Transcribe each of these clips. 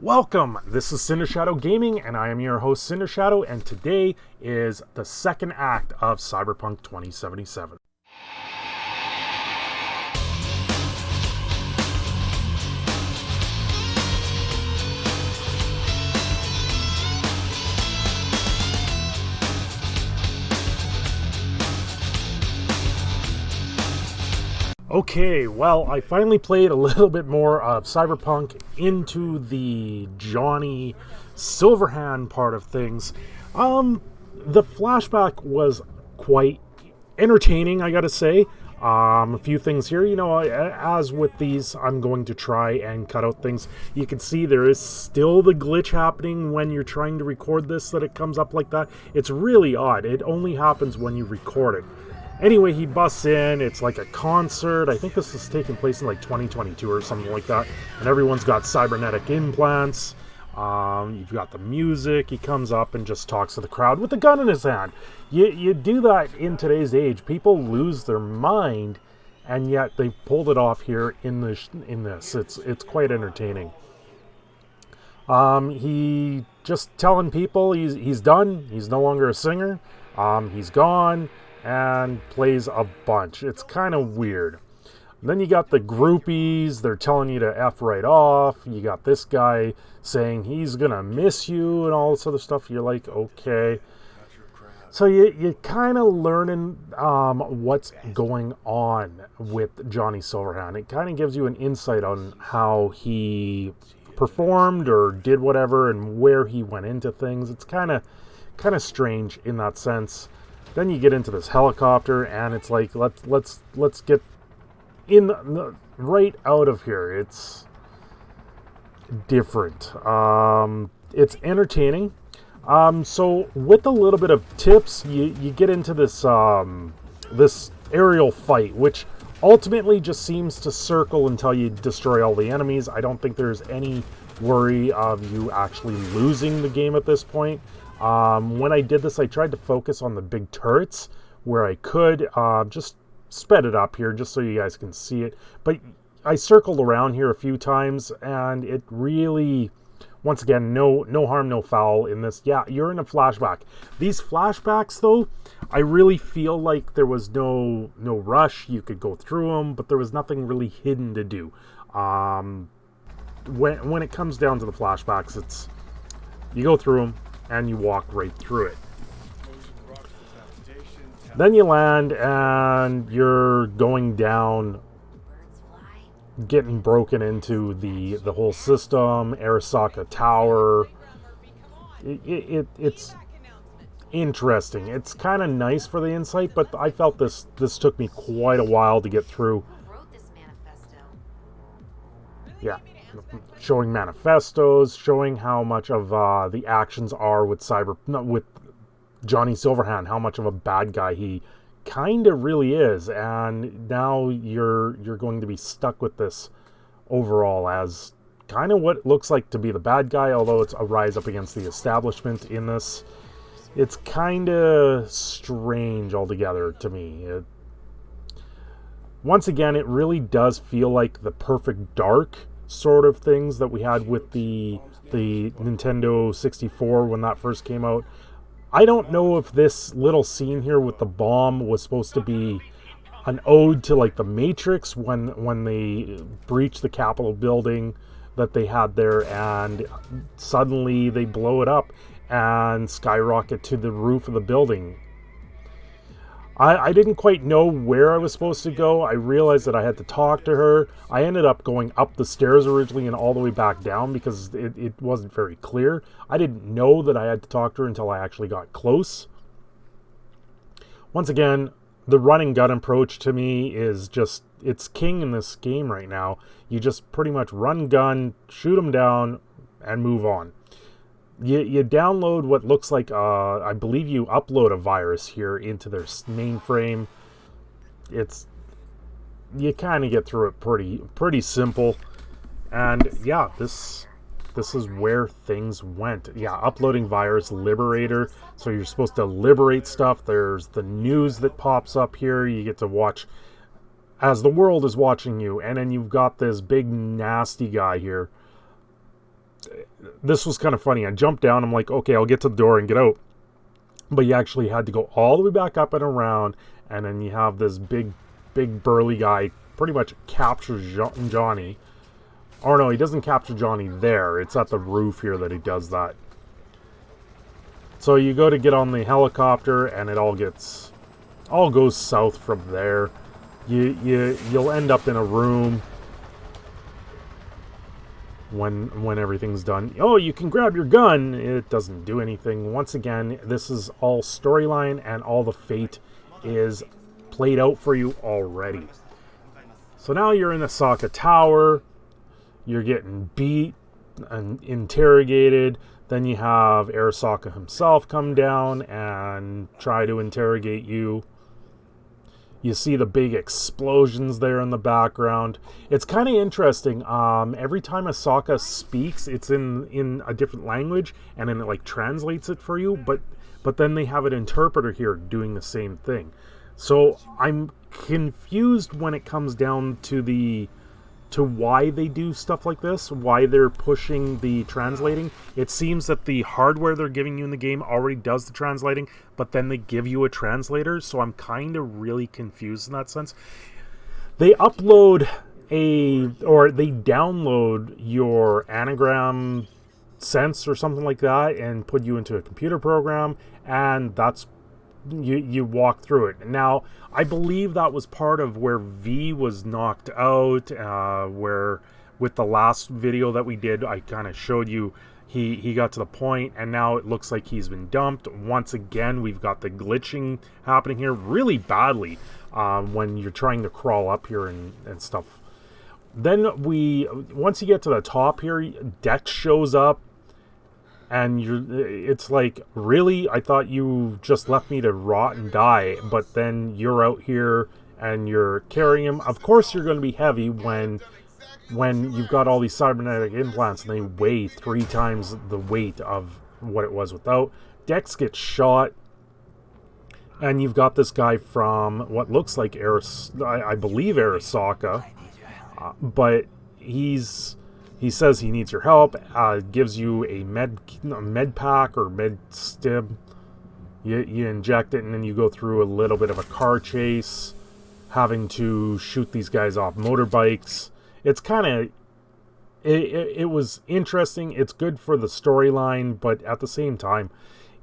Welcome! This is Cindershadow Gaming, and I am your host, Cindershadow, and today is the second act of Cyberpunk 2077. Okay, well, I finally played a little bit more of Cyberpunk into the Johnny Sliverhand part of things. The flashback was quite entertaining, I gotta say. A few things here, as with these, I'm going to try and cut out things. You can see there is still the glitch happening when you're trying to record this, that it comes up like that. It's really odd. It only happens when you record it. Anyway, he busts in. It's like a concert. I think this is taking place in like 2022 or something like that. And everyone's got cybernetic implants. You've got the music. He comes up and just talks to the crowd with a gun in his hand. You do that in today's age. People lose their mind, and yet they pulled it off here in this. It's quite entertaining. He just telling people he's done. He's no longer a singer. He's gone. And plays a bunch. It's kind of weird. And then you got the groupies. They're telling you to F right off. You got this guy saying he's gonna miss you and all this other stuff. You're like, okay. So you're kind of learning what's going on with Johnny Sliverhand. It kind of gives you an insight on how he performed or did whatever and where he went into things. It's kind of strange in that sense. Then you get into this helicopter, and it's like let's get in right out of here. It's different. It's entertaining. So with a little bit of tips, you get into this this aerial fight, which ultimately just seems to circle until you destroy all the enemies. I don't think there's any worry of you actually losing the game at this point. When I did this, I tried to focus on the big turrets where I could. Just sped it up here just so you guys can see it. But I circled around here a few times, and it really, once again, no harm, no foul in this. Yeah, you're in a flashback. These flashbacks, though, I really feel like there was no rush. You could go through them, but there was nothing really hidden to do. When it comes down to the flashbacks, it's you go through them and you walk right through it. Then you land and you're going down, getting broken into the whole system, Arasaka Tower. It's interesting. It's kind of nice for the insight, but I felt this took me quite a while to get through. Yeah. Showing manifestos, showing how much of the actions are with Johnny Sliverhand, how much of a bad guy he kind of really is, and now you're going to be stuck with this overall as kind of what looks like to be the bad guy, although it's a rise up against the establishment in this. It's kind of strange altogether to me. Once again, it really does feel like the perfect dark sort of things that we had with the Nintendo 64 when that first came out. I don't know if this little scene here with the bomb was supposed to be an ode to like the Matrix when they breach the Capitol building that they had there, and suddenly they blow it up and skyrocket to the roof of the building. I didn't quite know where I was supposed to go. I realized that I had to talk to her. I ended up going up the stairs originally and all the way back down because it wasn't very clear. I didn't know that I had to talk to her until I actually got close. Once again, the run and gun approach to me is just, it's king in this game right now. You just pretty much run gun, shoot them down, and move on. You download what looks like, I believe you upload a virus here into their mainframe. You kind of get through it pretty simple. And yeah, this is where things went. Yeah, uploading virus, liberator. So you're supposed to liberate stuff. There's the news that pops up here. You get to watch as the world is watching you. And then you've got this big nasty guy here. this was kind of funny. I jumped down. I'm like, okay, I'll get to the door and get out. But you actually had to go all the way back up and around, and then you have this big burly guy pretty much captures Johnny. Or no, he doesn't capture Johnny there. It's at the roof here that he does that. So you go to get on the helicopter, and it all goes south from there. You'll end up in a room when everything's done. Oh, you can grab your gun. It doesn't do anything. Once again, this is all storyline, and all the fate is played out for you already. So now you're in the Sokka Tower. You're getting beat and interrogated. Then you have Arasaka himself come down and try to interrogate you. You see the big explosions there in the background. It's kind of interesting. Every time Asaka speaks, it's in a different language, and then it like translates it for you. But then they have an interpreter here doing the same thing. So I'm confused when it comes down to why they do stuff like this, why they're pushing the translating. It seems that the hardware they're giving you in the game already does the translating, but then they give you a translator, so I'm kind of really confused in that sense. They download your anagram sense or something like that and put you into a computer program, and that's you walk through it. Now, I believe that was part of where V was knocked out, where with the last video that we did, I kind of showed you he got to the point, and now it looks like he's been dumped. Once again, we've got the glitching happening here really badly when you're trying to crawl up here and stuff. Then once you get to the top here, Dex shows up. And it's like, really? I thought you just left me to rot and die, but then you're out here and you're carrying him. Of course you're going to be heavy when you've got all these cybernetic implants and they weigh 3 times the weight of what it was without. Dex gets shot, and you've got this guy from what looks like I believe Arasaka, but he says he needs your help, gives you a med pack or med stim. You inject it, and then you go through a little bit of a car chase, having to shoot these guys off motorbikes. It's kind of... It was interesting. It's good for the storyline, but at the same time,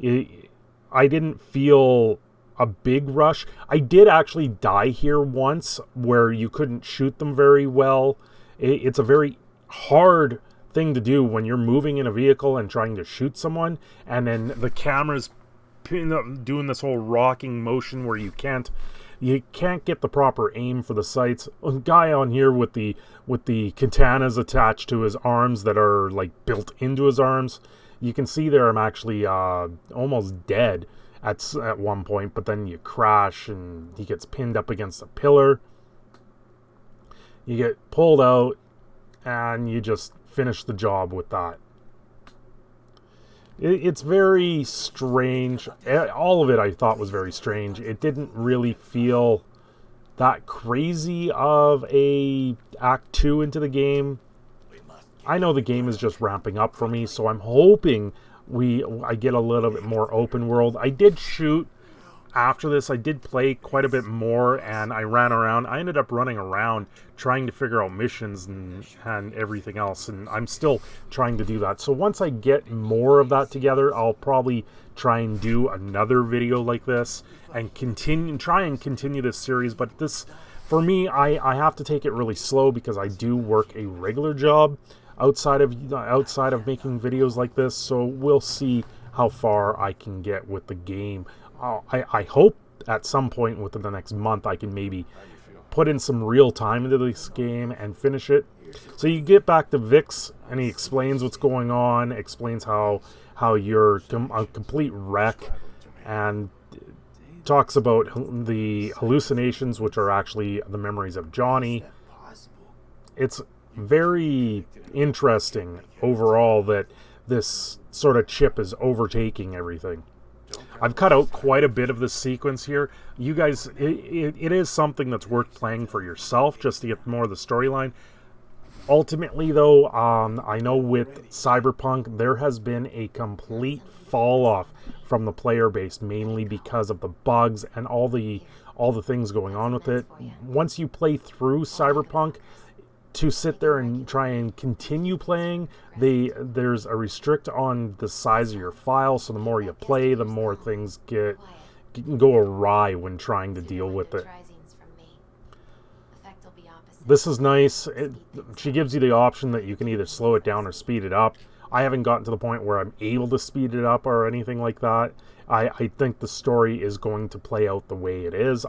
I didn't feel a big rush. I did actually die here once, where you couldn't shoot them very well. It's a very hard thing to do when you're moving in a vehicle and trying to shoot someone, and then the camera's doing this whole rocking motion where you can't get the proper aim for the sights. A guy on here with the katanas attached to his arms that are like built into his arms. You can see there I'm actually almost dead at one point, but then you crash and he gets pinned up against a pillar. You get pulled out, and you just finish the job with that. It's very strange. All of it I thought was very strange. It didn't really feel that crazy of a Act 2 into the game. I know the game is just ramping up for me, so I'm hoping I get a little bit more open world. I did shoot after this. I did play quite a bit more, and I ran around. I ended up running around trying to figure out missions and everything else, and I'm still trying to do that. So once I get more of that together, I'll probably try and do another video like this and try and continue this series. But this, for me, I have to take it really slow because I do work a regular job outside of making videos like this. So we'll see how far I can get with the game. I hope at some point within the next month I can maybe put in some real time into this game and finish it. So you get back to Vix, and he explains what's going on, explains how you're a complete wreck, and talks about the hallucinations, which are actually the memories of Johnny. It's very interesting overall that this sort of chip is overtaking everything. I've cut out quite a bit of this sequence here. You guys, it is something that's worth playing for yourself just to get more of the storyline. Ultimately, though, I know with Cyberpunk, there has been a complete fall off from the player base, mainly because of the bugs and all the things going on with it. Once you play through Cyberpunk, to sit there and try and continue playing, there's a restrict on the size of your file, so the more you play, the more things can go awry when trying to deal with it. This is nice. She gives you the option that you can either slow it down or speed it up. I haven't gotten to the point where I'm able to speed it up or anything like that. I think the story is going to play out the way it is.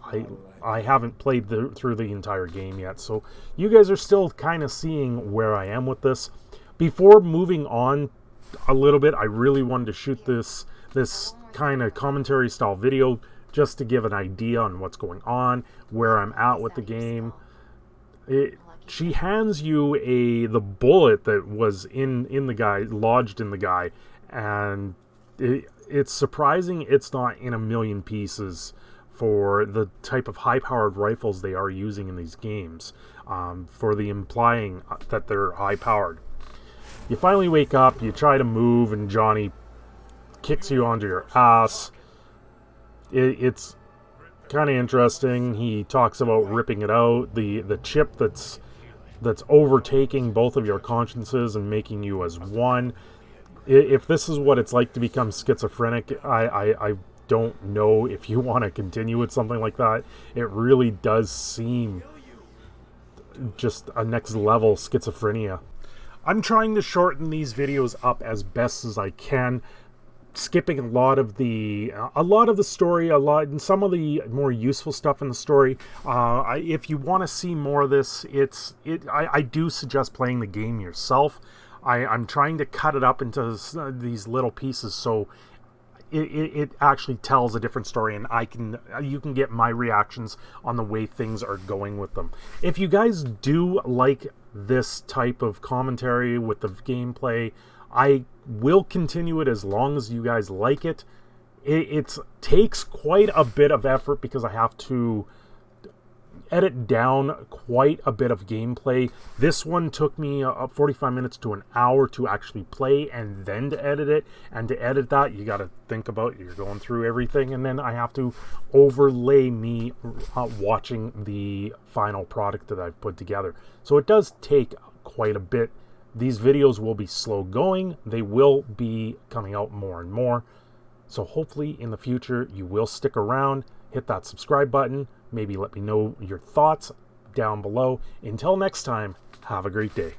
I haven't played through the entire game yet, so you guys are still kind of seeing where I am with this. Before moving on a little bit, I really wanted to shoot this kind of commentary style video just to give an idea on what's going on, where I'm at with the game. She hands you the bullet that was in the guy, lodged in the guy, and it's surprising it's not in a million pieces for the type of high-powered rifles they are using in these games, for the implying that they're high-powered. You finally wake up, you try to move, and Johnny kicks you onto your ass. It's kind of interesting. He talks about ripping it out, the chip that's overtaking both of your consciences and making you as one. If this is what it's like to become schizophrenic, I don't know if you want to continue with something like that. It really does seem just a next level schizophrenia. I'm trying to shorten these videos up as best as I can, skipping a lot of the story, and some of the more useful stuff in the story. If you want to see more of this, I do suggest playing the game yourself. I'm trying to cut it up into these little pieces so it actually tells a different story, and you can get my reactions on the way things are going with them. If you guys do like this type of commentary with the gameplay, I will continue it as long as you guys like it. It takes quite a bit of effort because I have to edit down quite a bit of gameplay. This one took me 45 minutes to an hour to actually play and then to edit it. And to edit that, you got to think about, you're going through everything, and then I have to overlay me watching the final product that I've put together. So it does take quite a bit. These videos will be slow going. They will be coming out more and more. So hopefully in the future you will stick around, hit that subscribe button, maybe let me know your thoughts down below. Until next time, have a great day.